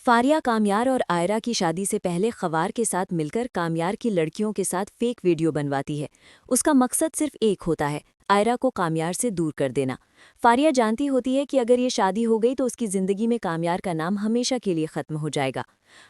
फारिया कामयार और आयरा की शादी से पहले खवार के साथ मिलकर कामयार की लड़कियों के साथ फेक वीडियो बनवाती है। उसका मकसद सिर्फ एक होता है, आयरा को कामयार से दूर कर देना। फारिया जानती होती है कि अगर ये शादी हो गई तो उसकी जिंदगी में कामयार का नाम हमेशा के लिए खत्म हो जाएगा।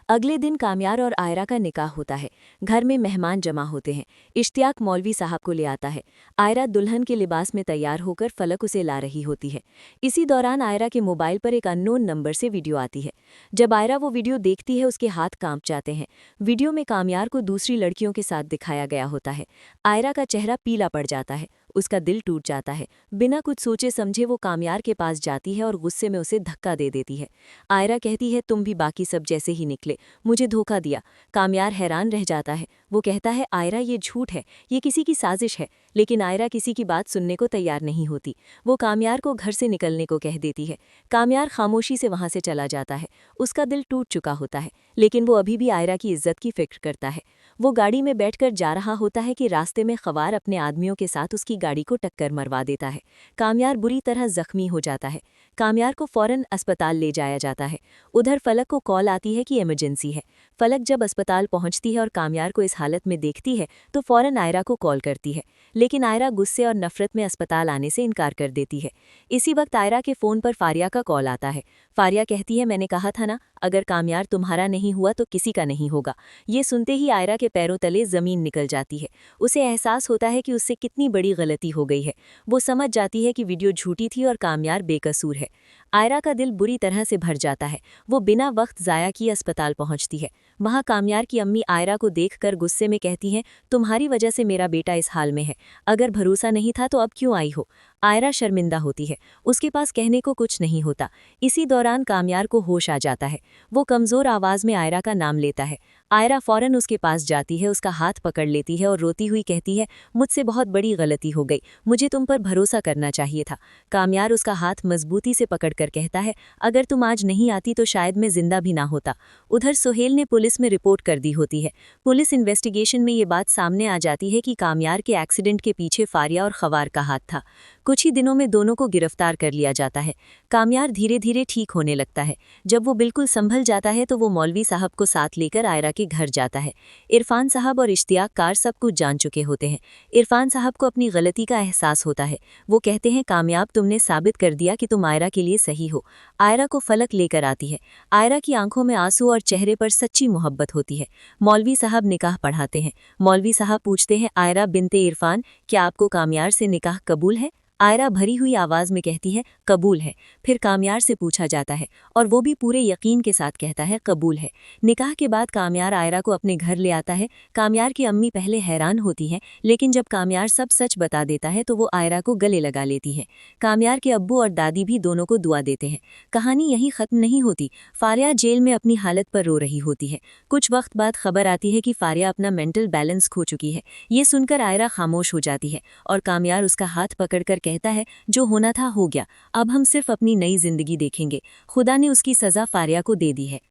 अगले दिन कामयार और आयरा का निकाह होता है। घर में मेहमान जमा होते हैं। इश्तियाक मौलवी साहब को ले आता है। आयरा दुल्हन के लिबास में तैयार होकर फलक उसे ला रही होती है। इसी दौरान आयरा के मोबाइल पर एक अननोन नंबर से वीडियो आती है। जब आयरा वो वीडियो देखती है उसके हाथ कांप जाते हैं। वीडियो में कामयार को दूसरी लड़कियों के साथ दिखाया गया होता है। आयरा का चेहरा पीला पड़ जाता है। उसका दिल टूट जाता है। बिना कुछ सोचे समझे वो कामयार के पास जाती है और गुस्से में उसे धक्का दे देती है। आयरा कहती है, तुम भी बाकी सब जैसे ही निकले, मुझे धोखा दिया। कामयार हैरान रह जाता है। वो कहता है, आयरा ये झूठ है, ये किसी की साजिश है। लेकिन आयरा किसी की बात सुनने को तैयार नहीं होती। वो कामयार को घर से निकलने को कह देती है। कामयार खामोशी से वहां से चला जाता है। उसका दिल टूट चुका होता है, लेकिन वो अभी भी आयरा की इज्जत की फिक्र करता है। वो गाड़ी में बैठकर जा रहा होता है कि रास्ते में खवार अपने आदमियों के साथ उसकी गाड़ी को टक्कर मरवा देता है। कामयार बुरी तरह जख्मी हो जाता है। कामयार को फौरन अस्पताल ले जाया जाता है। उधर फलक को कॉल आती है कि इमरजेंसी है। फलक जब अस्पताल पहुंचती है और कामयार को इस हालत में देखती है तो फौरन आयरा को कॉल करती है। लेकिन आयरा गुस्से और नफरत में अस्पताल आने से इनकार कर देती है। इसी वक्त आयरा के फ़ोन पर फारिया का कॉल आता है। फारिया कहती है, मैंने कहा था ना, अगर कामयार तुम्हारा नहीं हुआ तो किसी का नहीं होगा। ये सुनते ही आयरा के पैरों तले ज़मीन निकल जाती है। उसे एहसास होता है कि उससे कितनी बड़ी गलती हो गई है। वो समझ जाती है कि वीडियो झूठी थी और कामयार बेकसूर है। आयरा का दिल बुरी तरह से भर जाता है। वो बिना वक्त ज़ाया किए अस्पताल पहुंचती है। वहां कामयार की अम्मी आयरा को देखकर गुस्से में कहती हैं, तुम्हारी वजह से मेरा बेटा इस हाल में है। अगर भरोसा नहीं था तो अब क्यों आई हो। आयरा शर्मिंदा होती है। उसके पास कहने को कुछ नहीं होता। इसी दौरान कामयार को होश आ जाता है। वो कमज़ोर आवाज़ में आयरा का नाम लेता है। आयरा फ़ौरन उसके पास जाती है, उसका हाथ पकड़ लेती है और रोती हुई कहती है, मुझसे बहुत बड़ी गलती हो गई, मुझे तुम पर भरोसा करना चाहिए था। कामयार उसका हाथ मजबूती से पकड़कर कहता है, अगर तुम आज नहीं आती तो शायद मैं जिंदा भी ना होता। उधर सुहेल ने पुलिस में रिपोर्ट कर दी होती है। पुलिस इन्वेस्टिगेशन में ये बात सामने आ जाती है कि कामयार के एक्सीडेंट के पीछे फारिया और खवार का हाथ था। कुछ ही दिनों में दोनों को गिरफ्तार कर लिया जाता है। कामयार धीरे धीरे ठीक होने लगता है। जब वो बिल्कुल संभल जाता है तो वो मौलवी साहब को साथ लेकर आयरा के घर जाता है। इरफान साहब और इश्तियाक कार सब कुछ जान चुके होते हैं। इरफान साहब को अपनी गलती का एहसास होता है। वो कहते हैं, कामयाब, तुमने साबित कर दिया कि तुम आयरा के लिए सही हो। आयरा को फलक लेकर आती है। आयरा की आंखों में आंसू और चेहरे पर सच्ची मोहब्बत होती है। मौलवी साहब निकाह पढ़ाते हैं। मौलवी साहब पूछते हैं, आयरा बिनते इरफान, क्या आपको कामयार से निकाह कबूल है। आयरा भरी हुई आवाज़ में कहती है, कबूल है। फिर कामयार से पूछा जाता है और वो भी पूरे यकीन के साथ कहता है, कबूल है। निकाह के बाद कामयार आयरा को अपने घर ले आता है। कामयार की अम्मी पहले हैरान होती हैं, लेकिन जब कामयार सब सच बता देता है तो वो आयरा को गले लगा लेती है। कामयार के अब्बू और दादी भी दोनों को दुआ देते हैं। कहानी यहीं ख़त्म नहीं होती। फारिया जेल में अपनी हालत पर रो रही होती है। कुछ वक्त बाद खबर आती है कि फारिया अपना मेंटल बैलेंस खो चुकी है। ये सुनकर आयरा खामोश हो जाती है और कामयार उसका हाथ पकड़कर कहता है, जो होना था हो गया, अब हम सिर्फ अपनी नई जिंदगी देखेंगे। खुदा ने उसकी सज़ा फारिया को दे दी है।